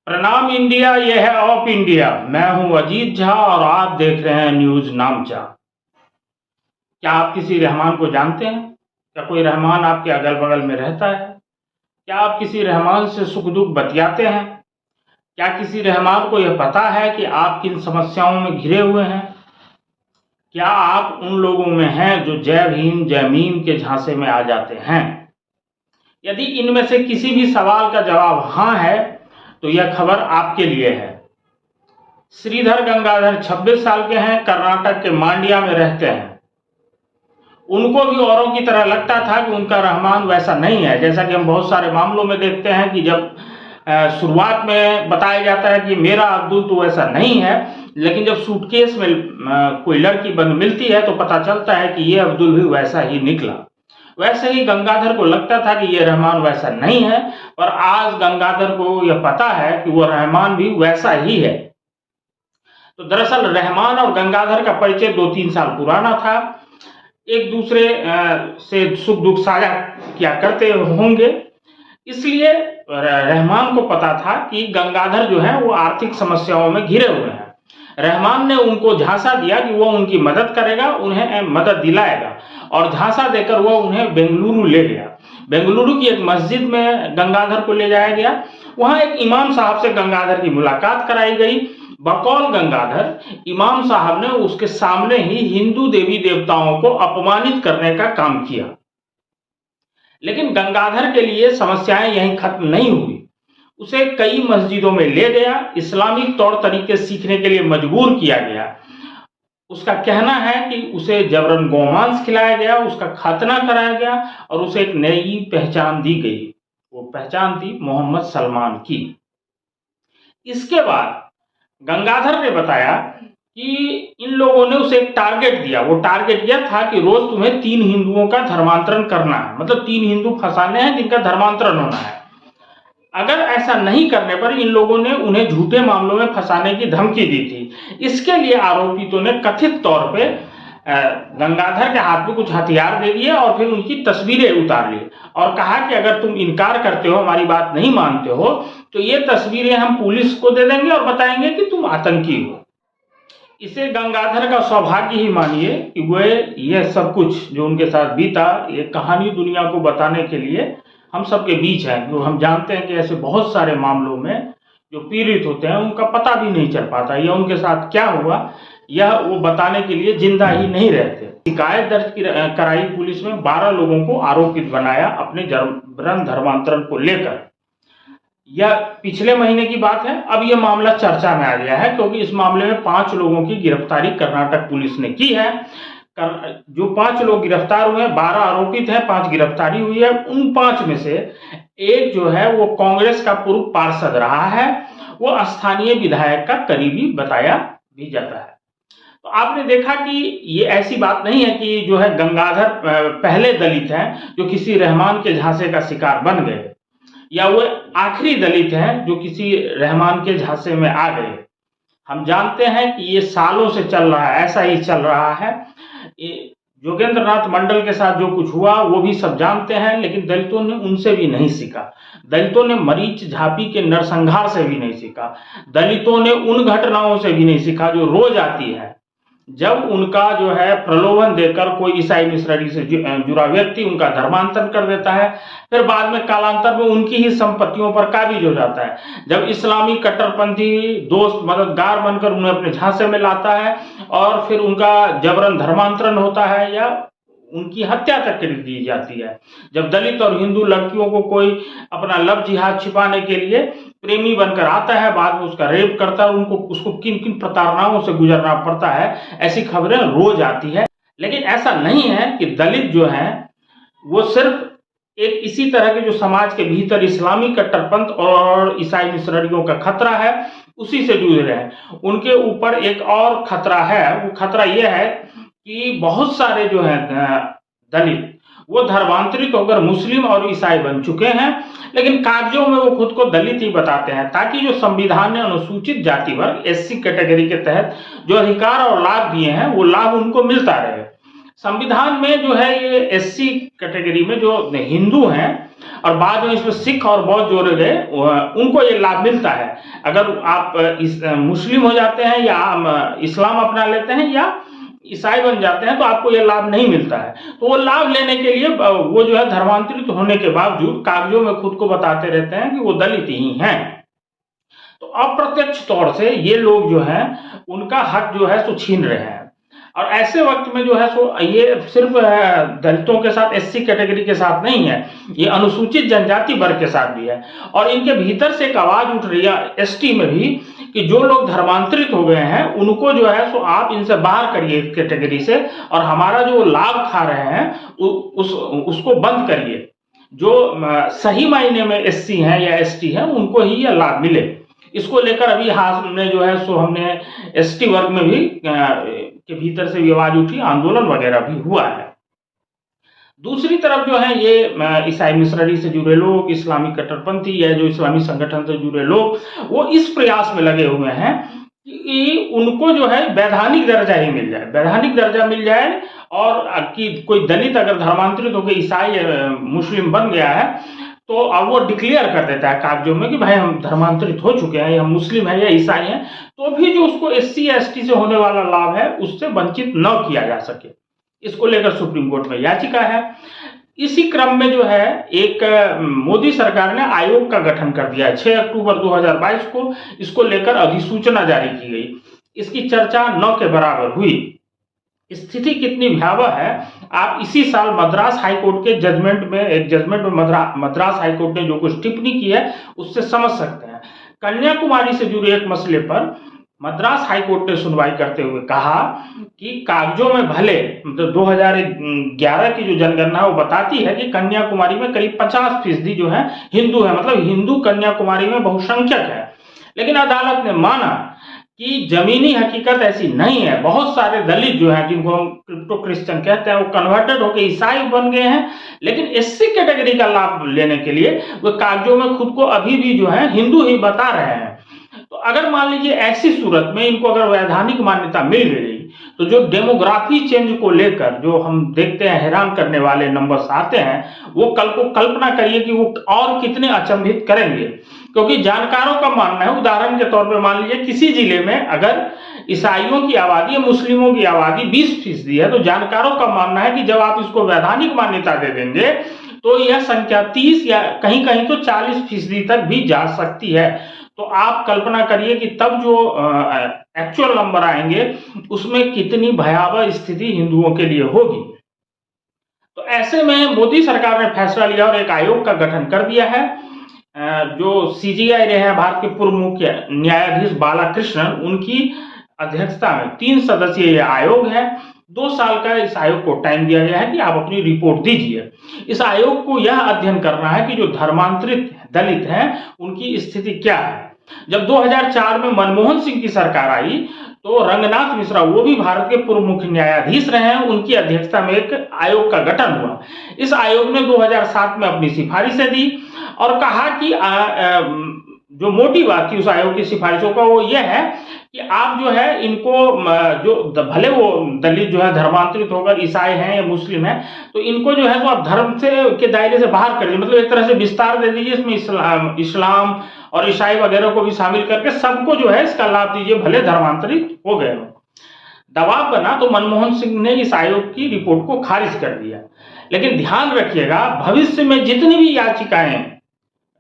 प्रणाम इंडिया, यह है ऑफ इंडिया। मैं हूं अजीत झा और आप देख रहे हैं न्यूज नामचा। क्या आप किसी रहमान को जानते हैं? क्या कोई रहमान आपके अगल बगल में रहता है? क्या आप किसी रहमान से सुख दुख बतियाते हैं? क्या किसी रहमान को यह पता है कि आप किन समस्याओं में घिरे हुए हैं? क्या आप उन लोगों में हैं जो जय भीम जय मीम के झांसे में आ जाते हैं? यदि इनमें से किसी भी सवाल का जवाब हाँ है तो यह खबर आपके लिए है। श्रीधर गंगाधर 26 साल के हैं, कर्नाटक के मांड्या में रहते हैं। उनको भी औरों की तरह लगता था कि उनका रहमान वैसा नहीं है, जैसा कि हम बहुत सारे मामलों में देखते हैं कि जब शुरुआत में बताया जाता है कि मेरा अब्दुल तो वैसा नहीं है, लेकिन जब सूटकेस में कोई लड़की बंद मिलती है तो पता चलता है कि ये अब्दुल भी वैसा ही निकला। वैसे ही गंगाधर को लगता था कि ये रहमान वैसा नहीं है, और आज गंगाधर को यह पता है कि वो रहमान भी वैसा ही है। तो दरअसल रहमान और गंगाधर का परिचय 2-3 साल पुराना था। एक दूसरे से सुख दुख साझा किया करते होंगे, इसलिए रहमान को पता था कि गंगाधर जो है वो आर्थिक समस्याओं में घिरे हुए हैं। रहमान ने उनको झांसा दिया कि वो उनकी मदद करेगा, उन्हें मदद दिलाएगा, और झांसा देकर वो उन्हें बेंगलुरु ले गया। बेंगलुरु की एक मस्जिद में गंगाधर को ले जाया गया। वहां एक इमाम साहब से गंगाधर की मुलाकात कराई गई। बकौल गंगाधर, इमाम साहब ने उसके सामने ही हिंदू देवी देवताओं को अपमानित करने का काम किया। लेकिन गंगाधर के लिए समस्याएं यहीं खत्म नहीं हुई। उसे कई मस्जिदों में ले गया, इस्लामिक तौर तरीके सीखने के लिए मजबूर किया गया। उसका कहना है कि उसे जबरन गोमांस खिलाया गया, उसका खतना कराया गया और उसे एक नई पहचान दी गई। वो पहचान थी मोहम्मद सलमान की। इसके बाद गंगाधर ने बताया कि इन लोगों ने उसे एक टारगेट दिया। वो टारगेट यह था कि रोज तुम्हें 3 हिंदुओं का धर्मांतरण करना है, मतलब 3 हिंदू फंसाने हैं जिनका धर्मांतरण होना है। अगर ऐसा नहीं करने पर इन लोगों ने उन्हें झूठे मामलों में फंसाने की धमकी दी थी। इसके लिए आरोपितों ने कथित तौर पे गंगाधर के हाथ में कुछ हथियार दे दिए और फिर उनकी तस्वीरें उतार ली और कहा कि अगर तुम इनकार करते हो, हमारी बात नहीं मानते हो, तो ये तस्वीरें हम पुलिस को दे देंगे और बताएंगे कि तुम आतंकी हो। इसे गंगाधर का सौभाग्य ही मानिए कि वे ये सब कुछ जो उनके साथ बीता, ये कहानी दुनिया को बताने के लिए हम सबके बीच है। जो हम जानते हैं कि ऐसे बहुत सारे मामलों में जो पीड़ित होते हैं उनका पता भी नहीं चल पाता, या उनके साथ क्या हुआ यह वो बताने के लिए जिंदा ही नहीं रहते। शिकायत दर्ज कराई पुलिस में, 12 लोगों को आरोपित बनाया अपने जबरन धर्मांतरण को लेकर। यह पिछले महीने की बात है। अब यह मामला चर्चा में आ गया है क्योंकि इस मामले में 5 लोगों की गिरफ्तारी कर्नाटक पुलिस ने की है। जो 5 लोग गिरफ्तार हुए हैं, 12 आरोपित हैं, 5 गिरफ्तारी हुई है। उन 5 में से एक जो है वो कांग्रेस का पूर्व पार्षद रहा है, वो स्थानीय विधायक का करीबी बताया भी जाता है। तो आपने देखा कि ये ऐसी बात नहीं है कि जो है गंगाधर पहले दलित हैं जो किसी रहमान के झांसे का शिकार बन गए, या वो आखिरी दलित हैं जो किसी रहमान के झांसे में आ गए। हम जानते हैं कि ये सालों से चल रहा है, ऐसा ही चल रहा है। जोगेंद्र नाथ मंडल के साथ जो कुछ हुआ वो भी सब जानते हैं, लेकिन दलितों ने उनसे भी नहीं सीखा। दलितों ने मरीच झापी के नरसंहार से भी नहीं सीखा। दलितों ने उन घटनाओं से भी नहीं सीखा जो रोज आती है, जब उनका जो है प्रलोभन देकर कोई ईसाई मिशनरी से जुड़ा व्यक्ति उनका धर्मांतरण कर देता है, फिर बाद में कालांतर में उनकी ही संपत्तियों पर काबिज हो जाता है। जब इस्लामी कट्टरपंथी दोस्त मददगार बनकर उन्हें अपने झांसे में लाता है और फिर उनका जबरन धर्मांतरण होता है या उनकी हत्या तक कर दी जाती है। जब दलित और हिंदू लड़कियों को कोई अपना लव जिहाद छिपाने के लिए प्रेमी बनकर आता है, बाद में उसका रेप करता है, उसको किन किन प्रताड़नाओं से गुजरना पड़ता है, ऐसी खबरें रोज आती है। लेकिन ऐसा नहीं है कि दलित जो हैं वो सिर्फ एक इसी तरह के जो समाज के भीतर इस्लामी कट्टरपंथ और ईसाई मिशनरियों का खतरा है उसी से जूझ रहे हैं। उनके ऊपर एक और खतरा है। वो खतरा यह है कि बहुत सारे जो हैं दलित वो धर्मांतरित होकर मुस्लिम और ईसाई बन चुके हैं, लेकिन कागजों में वो खुद को दलित ही बताते हैं, ताकि जो संविधान ने अनुसूचित जाति वर्ग SC कैटेगरी के तहत जो अधिकार और लाभ दिए हैं वो लाभ उनको मिलता रहे। संविधान में जो है ये SC कैटेगरी में जो हिंदू हैं और बाद में इसमें सिख और बौद्ध जोड़े गए, उनको ये लाभ मिलता है। अगर आप मुस्लिम हो जाते हैं या इस्लाम अपना लेते हैं या ईसाई बन जाते हैं तो आपको यह लाभ नहीं मिलता है। तो वो लाभ लेने के लिए वो जो है धर्मांतरित होने के बावजूद कागजों में खुद को बताते रहते हैं कि वो दलित ही हैं। तो अप्रत्यक्ष तौर से ये लोग जो हैं उनका हक जो है सो छीन रहे हैं। और ऐसे वक्त में जो है सो ये सिर्फ दलितों के साथ, एससी कैटेगरी के साथ नहीं है, ये अनुसूचित जनजाति वर्ग के साथ भी है। और इनके भीतर से एक आवाज उठ रही है एसटी में भी कि जो लोग धर्मांतरित हो गए हैं उनको जो है सो आप इनसे बाहर करिए कैटेगरी से, और हमारा जो लाभ खा रहे हैं उसको बंद करिए। जो सही मायने में एससी हैं या एसटी हैं उनको ही यह लाभ मिले। इसको लेकर अभी हाल में जो है सो हमने एसटी वर्ग में भी के भीतर से भी आवाज उठी, आंदोलन वगैरह भी हुआ है। दूसरी तरफ जो है ये ईसाई मिशनरी से जुड़े लोग, इस्लामी कट्टरपंथी या जो इस्लामी संगठन से जुड़े लोग, वो इस प्रयास में लगे हुए हैं कि उनको जो है वैधानिक दर्जा ही मिल जाए, वैधानिक दर्जा मिल जाए। और कि कोई दलित अगर धर्मांतरित होकर ईसाई मुस्लिम बन गया है तो अब वो डिक्लेयर कर देता है कागजों में कि भाई हम धर्मांतरित हो चुके हैं, हम मुस्लिम हैं या ईसाई हैं, तो भी जो उसको एससी या एसटी से होने वाला लाभ है उससे वंचित न किया जा सके। इसको लेकर सुप्रीम कोर्ट में याचिका है। इसी क्रम में जो है एक मोदी सरकार ने आयोग का गठन कर दिया है। 6 अक्टूबर 2022 को इसको लेकर अधिसूचना जारी की गई। इसकी चर्चा न के बराबर हुई। स्थिति कितनी भयावह है आप इसी साल मद्रास हाईकोर्ट के जजमेंट में मद्रास हाईकोर्ट ने जो कुछ टिप्पणी की है उससे समझ सकते हैं। कन्याकुमारी से जुड़े एक मसले पर मद्रास हाईकोर्ट ने सुनवाई करते हुए कहा कि कागजों में भले मतलब 2011 की जो जनगणना वो बताती है कि कन्याकुमारी में करीब 50% जो है हिंदू है, मतलब हिंदू कन्याकुमारी में बहुसंख्यक है। लेकिन अदालत ने माना कि जमीनी हकीकत ऐसी नहीं है। बहुत सारे दलित जो हैं जिनको हम क्रिप्टो क्रिश्चियन कहते हैं वो कन्वर्टेड होकर ईसाई बन गए हैं, लेकिन एससी कैटेगरी का लाभ लेने के लिए वो कागजों में खुद को अभी भी जो है हिंदू ही बता रहे हैं। तो अगर मान लीजिए ऐसी सूरत में इनको अगर वैधानिक मान्यता मिल गई तो जो डेमोग्राफी चेंज को लेकर जो हम देखते हैं हैरान करने वाले नंबर्स आते हैं वो कल को कल्पना करिए कि वो और कितने अचंभित करेंगे। क्योंकि जानकारों का मानना है, उदाहरण के तौर पर मान लीजिए किसी जिले में अगर ईसाइयों की आबादी या मुस्लिमों की आबादी 20% है तो जानकारों का मानना है कि जब आप इसको वैधानिक मान्यता दे देंगे तो यह संख्या 30 या कहीं कहीं तो 40% तक भी जा सकती है। तो आप कल्पना करिए कि तब जो एक्चुअल नंबर आएंगे उसमें कितनी भयावह स्थिति हिंदुओं के लिए होगी। तो ऐसे में मोदी सरकार ने फैसला लिया और एक आयोग का गठन कर दिया है। जो सीजीआई रहे हैं भारत के पूर्व मुख्य न्यायाधीश बालाकृष्णन, उनकी अध्यक्षता में 3 सदस्यीय यह आयोग है। 2 साल का इस आयोग को टाइम दिया गया है कि आप अपनी रिपोर्ट दीजिए। इस आयोग को यह अध्ययन करना है कि जो धर्मांतरित दलित हैं उनकी स्थिति क्या है। जब 2004 में मनमोहन सिंह की सरकार आई तो रंगनाथ मिश्रा, वो भी भारत के पूर्व मुख्य न्यायाधीश रहे हैं, उनकी अध्यक्षता में एक आयोग का गठन हुआ। इस आयोग ने 2007 में अपनी सिफारिशें दी और कहा कि जो मोटी बात थी उस आयोग की सिफारिशों का वो ये है कि आप जो है इनको जो भले वो दलित जो है धर्मांतरित होकर ईसाई हैं या मुस्लिम हैं तो इनको जो है तो आप धर्म से के दायरे से बाहर कर दीजिए, मतलब एक तरह से विस्तार दे दीजिए, इसमें इस्लाम और ईसाई वगैरह को भी शामिल करके सबको जो है इसका लाभ दीजिए भले धर्मांतरित हो गए हो। दबाव बना तो मनमोहन सिंह ने इस आयोग की रिपोर्ट को खारिज कर दिया। लेकिन ध्यान रखिएगा भविष्य में जितनी भी याचिकाएं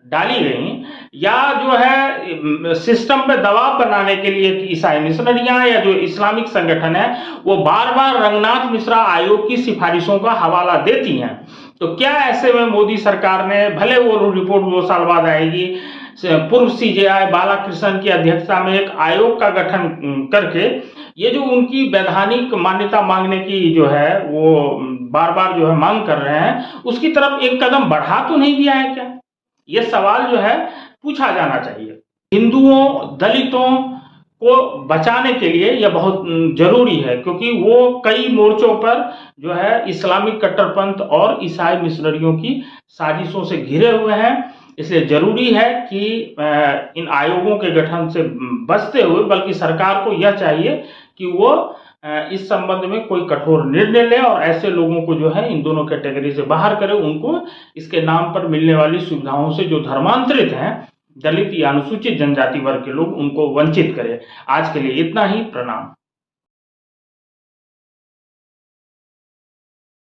डाली गई या जो है सिस्टम पे दबाव बनाने के लिए ईसाई मिशनरियां या जो इस्लामिक संगठन है वो बार बार रंगनाथ मिश्रा आयोग की सिफारिशों का हवाला देती हैं। तो क्या ऐसे में मोदी सरकार ने, भले वो रिपोर्ट 2 साल बाद आएगी, पूर्व सीजेआई बालाकृष्णन की अध्यक्षता में एक आयोग का गठन करके ये जो उनकी वैधानिक मान्यता मांगने की जो है वो बार बार जो है मांग कर रहे हैं उसकी तरफ एक कदम बढ़ा तो नहीं दिया है क्या? ये सवाल जो है पूछा जाना चाहिए। हिंदुओं दलितों को बचाने के लिए यह बहुत जरूरी है क्योंकि वो कई मोर्चों पर जो है इस्लामिक कट्टरपंथ और ईसाई मिशनरियों की साजिशों से घिरे हुए हैं। इसलिए जरूरी है कि इन आयोगों के गठन से बचते हुए बल्कि सरकार को यह चाहिए कि वो इस संबंध में कोई कठोर निर्णय ले और ऐसे लोगों को जो है इन दोनों कैटेगरी से बाहर करे, उनको इसके नाम पर मिलने वाली सुविधाओं से जो धर्मांतरित हैं, दलित या अनुसूचित जनजाति वर्ग के लोग, उनको वंचित करे। आज के लिए इतना ही। प्रणाम।